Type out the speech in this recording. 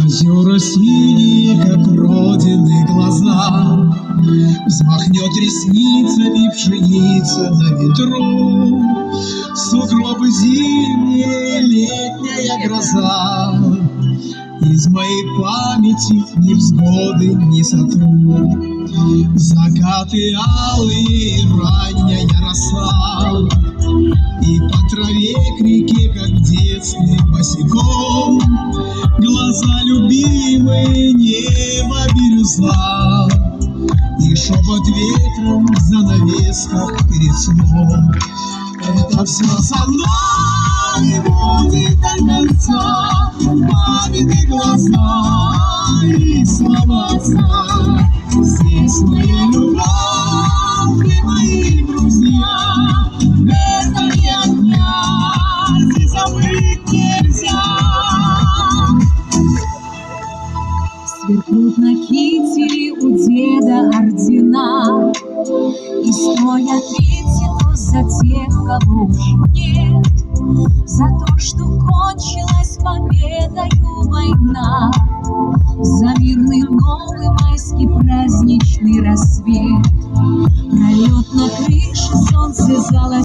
Озера синие, как родины глаза, взмахнет ресницами пшеница на ветру. Сугробы зимние, летняя гроза, из моей памяти невзгоды не сотру. Закаты алые, ранняя роса, и по траве к реке, как в детстве, босиком. Глаза любимые, небо бирюза, и шепот ветром в занавесках перед сном. Это все со мной будет до конца, мамины глаза и слова отца. Здесь моя любовь и мои друзья, это не отнять и забыть нельзя. Сверкнут на кителе у деда ордена, и стоя ответит за тех, кого уж нет, за то, что кончилась победою война, за мирный новый майский праздничный рассвет.